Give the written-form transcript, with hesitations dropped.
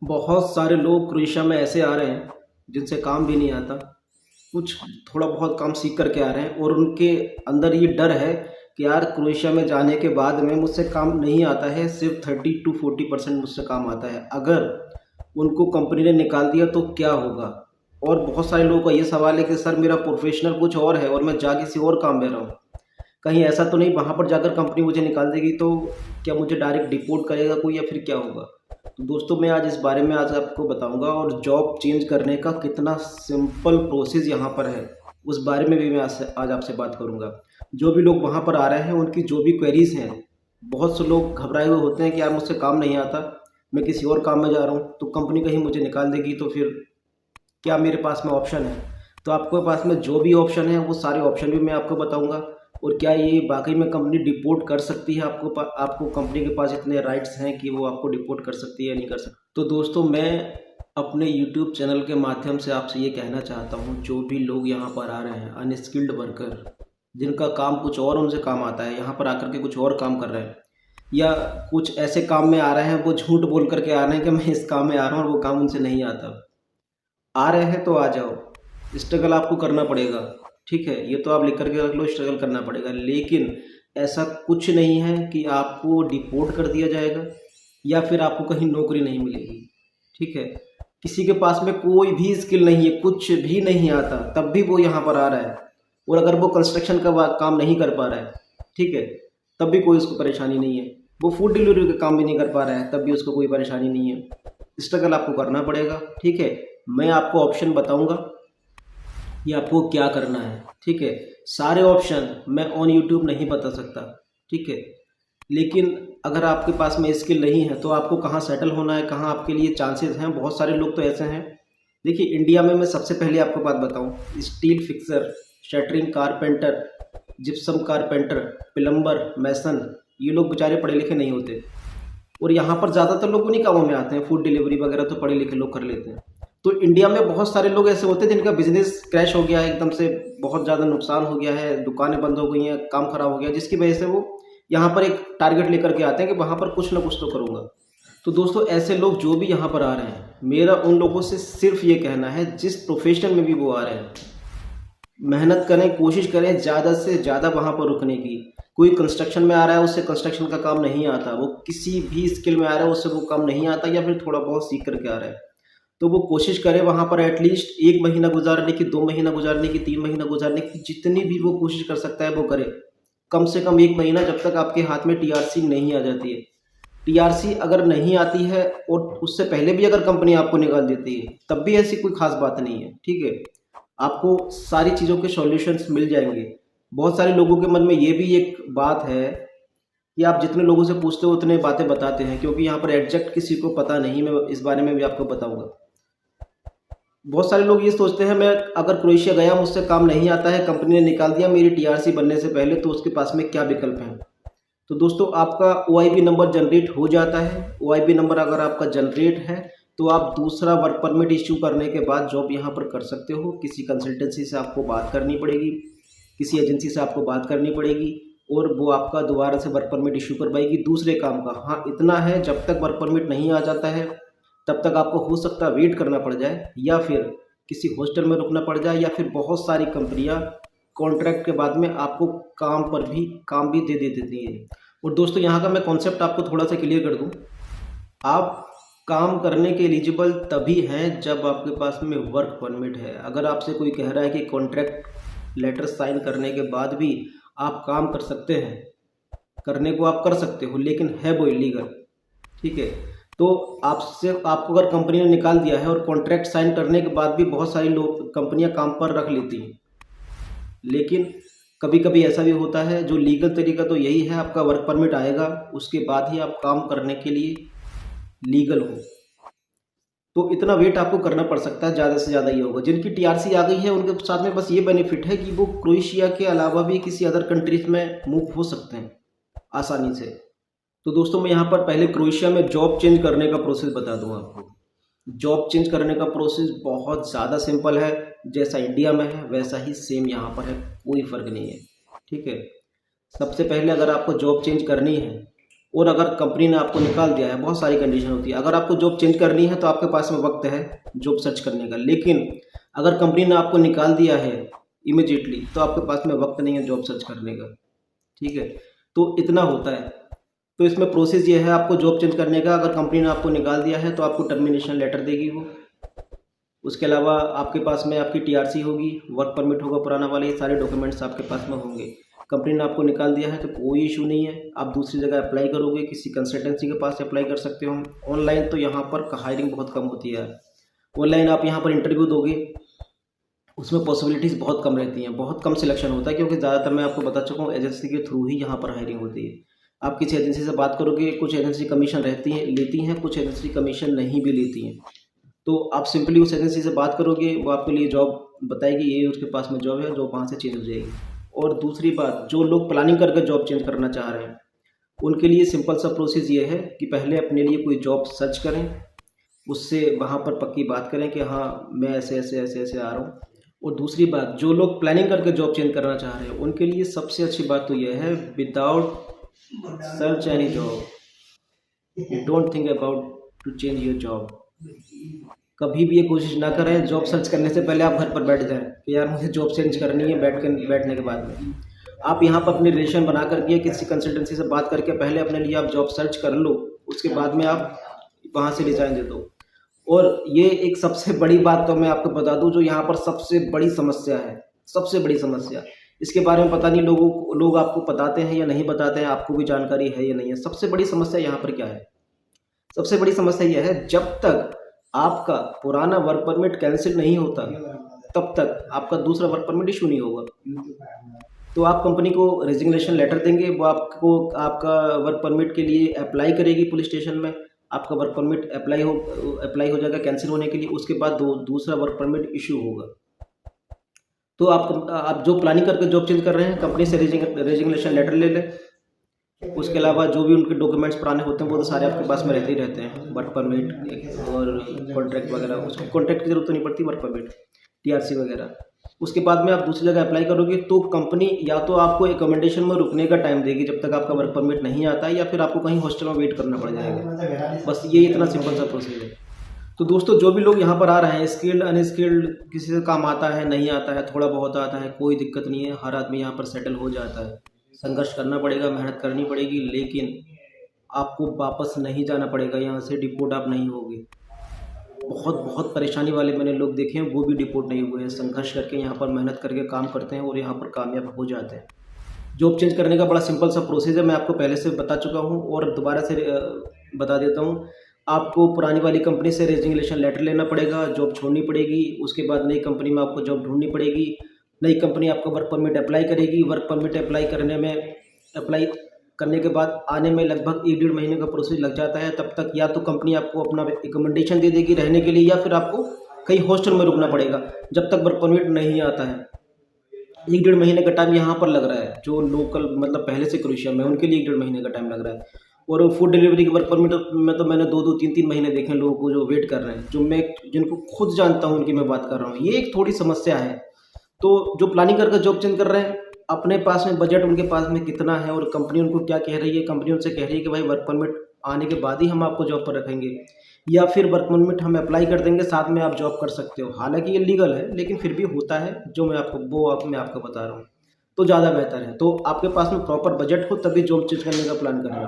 बहुत सारे लोग क्रोएशिया में ऐसे आ रहे हैं जिनसे काम भी नहीं आता, कुछ थोड़ा बहुत काम सीख करके आ रहे हैं और उनके अंदर ये डर है कि यार क्रोएशिया में जाने के बाद में मुझसे काम नहीं आता है, सिर्फ 30 to 40% मुझसे काम आता है। अगर उनको कंपनी ने निकाल दिया तो क्या होगा। और बहुत सारे लोगों का ये सवाल है कि सर मेरा प्रोफेशनल कुछ और है और मैं जा किसी और काम में रहा हूँ, कहीं ऐसा तो नहीं वहाँ पर जाकर कंपनी मुझे निकाल देगी तो क्या मुझे डायरेक्ट डिपोर्ट करेगा कोई या फिर क्या होगा। तो दोस्तों मैं आज इस बारे में आज आपको बताऊंगा और जॉब चेंज करने का कितना सिंपल प्रोसेस यहाँ पर है उस बारे में भी मैं आज आपसे बात करूंगा। जो भी लोग वहाँ पर आ रहे हैं उनकी जो भी क्वेरीज हैं, बहुत से लोग घबराए हुए होते हैं कि यार मुझसे काम नहीं आता, मैं किसी और काम में जा रहा हूँ तो कंपनी कहीं मुझे निकाल देगी तो फिर क्या मेरे पास में ऑप्शन है। तो आपके पास में जो भी ऑप्शन है वो सारे ऑप्शन भी मैं आपको बताऊंगा और क्या ये वाकई में कंपनी डिपोर्ट कर सकती है, आपको कंपनी के पास इतने राइट्स हैं कि वो आपको डिपोर्ट कर सकती है या नहीं कर सकती। तो दोस्तों मैं अपने यूट्यूब चैनल के माध्यम से आपसे ये कहना चाहता हूँ, जो भी लोग यहाँ पर आ रहे हैं अनस्किल्ड वर्कर, जिनका काम कुछ और उनसे काम आता है, यहाँ पर आकर के कुछ और काम कर रहे हैं या कुछ ऐसे काम में आ रहे हैं वो झूठ बोल करके आ रहे हैं कि मैं इस काम में आ रहा हूँ और वो काम उनसे नहीं आता। आ रहे हैं तो आ जाओ, स्ट्रगल आपको करना पड़ेगा, ठीक है, ये तो आप लिख करके रख लो, स्ट्रगल करना पड़ेगा। लेकिन ऐसा कुछ नहीं है कि आपको डिपोर्ट कर दिया जाएगा या फिर आपको कहीं नौकरी नहीं मिलेगी, ठीक है। किसी के पास में कोई भी स्किल नहीं है, कुछ भी नहीं आता, तब भी वो यहाँ पर आ रहा है। और अगर वो कंस्ट्रक्शन का काम नहीं कर पा रहा है, ठीक है, तब भी कोई उसको परेशानी नहीं है। वो फूड डिलीवरी का काम भी नहीं कर पा रहा है, तब भी उसको कोई परेशानी नहीं है। स्ट्रगल आपको करना पड़ेगा, ठीक है। मैं आपको ऑप्शन बताऊंगा कि आपको क्या करना है, ठीक है। सारे ऑप्शन मैं ऑन यूट्यूब नहीं बता सकता, ठीक है। लेकिन अगर आपके पास में स्किल नहीं है तो आपको कहाँ सेटल होना है, कहाँ आपके लिए चांसेस हैं। बहुत सारे लोग तो ऐसे हैं, देखिए इंडिया में मैं सबसे पहले आपको बात बताऊं, steel fixer, shuttering carpenter, gypsum carpenter, plumber, mason, ये लोग बेचारे पढ़े लिखे नहीं होते और यहाँ पर ज़्यादातर लोग उन्हीं कामों में आते हैं। फूड डिलीवरी वगैरह तो पढ़े लिखे लोग कर लेते हैं। तो इंडिया में बहुत सारे लोग ऐसे होते हैं जिनका बिजनेस क्रैश हो गया है, एकदम से बहुत ज़्यादा नुकसान हो गया है, दुकानें बंद हो गई हैं, काम खराब हो गया, जिसकी वजह से वो यहाँ पर एक टारगेट लेकर के आते हैं कि वहाँ पर कुछ ना कुछ तो करूँगा। तो दोस्तों ऐसे लोग जो भी यहाँ पर आ रहे हैं, मेरा उन लोगों से सिर्फ ये कहना है, जिस प्रोफेशन में भी वो आ रहे हैं, मेहनत करें, कोशिश करें ज़्यादा से ज़्यादा वहाँ पर रुकने की। कोई कंस्ट्रक्शन में आ रहा है, उससे कंस्ट्रक्शन का काम नहीं आता, वो किसी भी स्किल में आ रहा है उससे वो काम नहीं आता या फिर थोड़ा बहुत सीख करके आ रहा है, तो वो कोशिश करे वहाँ पर एटलीस्ट 1 महीना गुजारने की, 2 महीना गुजारने की, 3 महीना गुजारने की, जितनी भी वो कोशिश कर सकता है वो करे। कम से कम 1 महीना, जब तक आपके हाथ में टीआरसी नहीं आ जाती है। टीआरसी अगर नहीं आती है और उससे पहले भी अगर कंपनी आपको निकाल देती है तब भी ऐसी कोई खास बात नहीं है, ठीक है। आपको सारी चीज़ों के सॉल्यूशंस मिल जाएंगे। बहुत सारे लोगों के मन में ये भी एक बात है कि आप जितने लोगों से पूछते हो उतने बातें बताते हैं, क्योंकि यहाँ पर एग्जैक्ट किसी को पता नहीं। मैं इस बारे में भी आपको बताऊंगा। बहुत सारे लोग ये सोचते हैं मैं अगर क्रोएशिया गया, मुझसे काम नहीं आता है, कंपनी ने निकाल दिया मेरी टीआरसी बनने से पहले, तो उसके पास में क्या विकल्प हैं। तो दोस्तों आपका ओआईबी नंबर जनरेट हो जाता है। ओआईबी नंबर अगर आपका जनरेट है तो आप दूसरा वर्क परमिट इश्यू करने के बाद जॉब यहाँ पर कर सकते हो। किसी कंसल्टेंसी से आपको बात करनी पड़ेगी, किसी एजेंसी से आपको बात करनी पड़ेगी और वो आपका दोबारा से वर्क परमिट इशू करवाएगी दूसरे काम का। हाँ इतना है, जब तक वर्क परमिट नहीं आ जाता है तब तक आपको हो सकता है वेट करना पड़ जाए या फिर किसी हॉस्टल में रुकना पड़ जाए, या फिर बहुत सारी कंपनियां कॉन्ट्रैक्ट के बाद में आपको काम भी दे देती है। और दोस्तों यहाँ का मैं कॉन्सेप्ट आपको थोड़ा सा क्लियर कर दूँ, आप काम करने के एलिजिबल तभी हैं जब आपके पास में वर्क परमिट है। अगर आपसे कोई कह रहा है कि कॉन्ट्रैक्ट लेटर साइन करने के बाद भी आप काम कर सकते हैं, करने को आप कर सकते हो, लेकिन है वो इलीगल, ठीक है। तो आपको अगर कंपनी ने निकाल दिया है और कॉन्ट्रैक्ट साइन करने के बाद भी बहुत सारी लोग कंपनियां काम पर रख लेती हैं, लेकिन कभी कभी ऐसा भी होता है, जो लीगल तरीका तो यही है, आपका वर्क परमिट आएगा उसके बाद ही आप काम करने के लिए लीगल हो। तो इतना वेट आपको करना पड़ सकता है, ज़्यादा से ज़्यादा ये होगा। जिनकी टीआरसी आ गई है उनके साथ में बस ये बेनिफिट है कि वो क्रोएशिया के अलावा भी किसी अदर कंट्रीज में मूव हो सकते हैं आसानी से। तो दोस्तों मैं यहाँ पर पहले क्रोएशिया में जॉब चेंज करने का प्रोसेस बता दूँ आपको। जॉब चेंज करने का प्रोसेस बहुत ज़्यादा सिंपल है, जैसा इंडिया में है वैसा ही सेम यहाँ पर है, कोई फ़र्क नहीं है, ठीक है। सबसे पहले अगर आपको जॉब चेंज करनी है और अगर कंपनी ने आपको निकाल दिया है, बहुत सारी कंडीशन होती है। अगर आपको जॉब चेंज करनी है तो आपके पास में वक्त है जॉब सर्च करने का, लेकिन अगर कंपनी ने आपको निकाल दिया है इमीडिएटली तो आपके पास में वक्त नहीं है जॉब सर्च करने का। ठीक है, तो इतना होता है। तो इसमें प्रोसेस ये है आपको जॉब चेंज करने का। अगर कंपनी ने आपको निकाल दिया है तो आपको टर्मिनेशन लेटर देगी वो। उसके अलावा आपके पास में आपकी टीआरसी होगी, वर्क परमिट होगा पुराना वाला, ये सारे डॉक्यूमेंट्स आपके पास में होंगे। कंपनी ने आपको निकाल दिया है तो कोई इशू नहीं है, आप दूसरी जगह अप्लाई करोगे, किसी कंसल्टेंसी के पास अप्लाई कर सकते हो। ऑनलाइन तो यहाँ पर हायरिंग बहुत कम होती है। ऑनलाइन आप यहाँ पर इंटरव्यू दोगे, उसमें पॉसिबिलिटीज़ बहुत कम रहती हैं, बहुत कम सिलेक्शन होता है, क्योंकि ज़्यादातर मैं आपको बता चुका हूँ एजेंसी के थ्रू ही यहाँ पर हायरिंग होती है। आप किसी एजेंसी से बात करोगे, कुछ एजेंसी कमीशन लेती हैं, कुछ एजेंसी कमीशन नहीं भी लेती हैं। तो आप सिंपली उस एजेंसी से बात करोगे, वो आपके लिए जॉब बताएगी, ये उसके पास में जॉब है, जॉब वहाँ से चेंज हो जाएगी। और दूसरी बात, जो लोग प्लानिंग करके जॉब चेंज करना चाह रहे हैं उनके लिए सिंपल सा प्रोसेस ये है कि पहले अपने लिए कोई जॉब सर्च करें, उससे वहाँ पर पक्की बात करें कि हाँ मैं ऐसे ऐसे ऐसे ऐसे आ रहा हूँ। और दूसरी बात, जो लोग प्लानिंग करके जॉब चेंज करना चाह रहे हैं उनके लिए सबसे अच्छी बात तो यह है, without search any job, don't think about to change your job. कभी भी ये कोशिश ना करें जॉब सर्च करने से पहले आप घर पर बैठ जाएं कि यार मुझे जॉब चेंज करनी है, बैठने के बाद में आप यहाँ पर अपने रिलेशन बना करके किसी कंसल्टेंसी से बात करके पहले अपने लिए आप जॉब सर्च कर लो, उसके बाद में आप वहाँ से रिजाइन दे दो। और ये एक सबसे बड़ी बात तो मैं आपको बता दूं, जो यहाँ पर सबसे बड़ी समस्या है, सबसे बड़ी समस्या, इसके बारे में पता नहीं लोग आपको बताते हैं या नहीं बताते हैं, आपको भी जानकारी है या नहीं है। सबसे बड़ी समस्या यहाँ पर क्या है? सबसे बड़ी समस्या यह है, जब तक आपका पुराना वर्क परमिट कैंसिल नहीं होता तब तक आपका दूसरा वर्क परमिट इशू नहीं होगा। तो आप कंपनी को रेजिग्नेशन लेटर देंगे, वो आपको आपका वर्क परमिट के लिए अप्लाई करेगी पुलिस स्टेशन में, आपका वर्क परमिट अप्लाई हो जाएगा कैंसिल होने के लिए। उसके बाद दूसरा वर्क परमिट इशू होगा। तो आप जो प्लानिंग करके जॉब चेंज कर रहे हैं, कंपनी से रेजिग्नेशन लेटर ले लें। उसके अलावा जो भी उनके डॉक्यूमेंट्स पुराने होते हैं वो तो सारे आपके पास में रहते ही रहते हैं, वर्क परमिट और कॉन्ट्रैक्ट वगैरह। उसको कॉन्ट्रैक्ट की जरूरत तो नहीं पड़ती, वर्क परमिट, टीआरसी वगैरह। उसके बाद में आप दूसरी जगह अप्लाई करोगे तो कंपनी या तो आपको एकोमोडेशन में रुकने का टाइम देगी जब तक आपका वर्क परमिट नहीं आता है, या फिर आपको कहीं हॉस्टल में वेट करना पड़ जाएगा। बस ये इतना सिंपल सा प्रोसीजर है। तो दोस्तों, जो भी लोग यहाँ पर आ रहे हैं, स्किल्ड अनस्किल्ड, किसी से काम आता है नहीं आता है, थोड़ा बहुत आता है, कोई दिक्कत नहीं है, हर आदमी यहाँ पर सेटल हो जाता है। संघर्ष करना पड़ेगा, मेहनत करनी पड़ेगी, लेकिन आपको वापस नहीं जाना पड़ेगा, यहाँ से डिपोर्ट आप नहीं होगे। बहुत बहुत परेशानी वाले मैंने लोग देखे हैं, वो भी डिपोर्ट नहीं हुए हैं, संघर्ष करके यहाँ पर मेहनत करके काम करते हैं और यहाँ पर कामयाब हो जाते हैं। जॉब चेंज करने का बड़ा सिंपल सा प्रोसेस है, मैं आपको पहले से बता चुका हूँ और दोबारा से बता देता हूँ। आपको पुरानी वाली कंपनी से रेजिग्नेशन लेटर लेना पड़ेगा, जॉब छोड़नी पड़ेगी। उसके बाद नई कंपनी में आपको जॉब ढूंढनी पड़ेगी। नई कंपनी आपको वर्क परमिट अप्लाई करेगी। वर्क परमिट अप्लाई करने के बाद आने में लगभग 1-1.5 महीने का प्रोसेस लग जाता है। तब तक या तो कंपनी आपको अपना रिकमेंडेशन दे देगी रहने के लिए, या फिर आपको कहीं हॉस्टल में रुकना पड़ेगा जब तक वर्क परमिट नहीं आता है। 1-1.5 महीने का टाइम यहाँ पर लग रहा है। जो लोकल मतलब पहले से क्रोएशिया में, उनके लिए 1-1.5 महीने का टाइम लग रहा है। और फूड डिलीवरी के वर्क परमिट में तो मैंने 2-2, 3-3 महीने देखे हैं लोगों को जो वेट कर रहे हैं, जिनको खुद जानता हूँ, उनकी मैं बात कर रहा हूँ। ये एक थोड़ी समस्या है। तो जो प्लानिंग करके जॉब चेंज कर रहे हैं, अपने पास में बजट उनके पास में कितना है और कंपनी उनको क्या कह रही है, कंपनी उनसे कह रही है कि भाई वर्क परमिट आने के बाद ही हम आपको जॉब पर रखेंगे, या फिर वर्क परमिट हम अप्लाई कर देंगे, साथ में आप जॉब कर सकते हो। हालांकि ये लीगल है, लेकिन फिर भी होता है जो मैं आपको बता रहा हूँ, तो ज़्यादा बेहतर है। तो आपके पास में प्रॉपर बजट हो तभी जॉब चेंज करने का प्लान करना।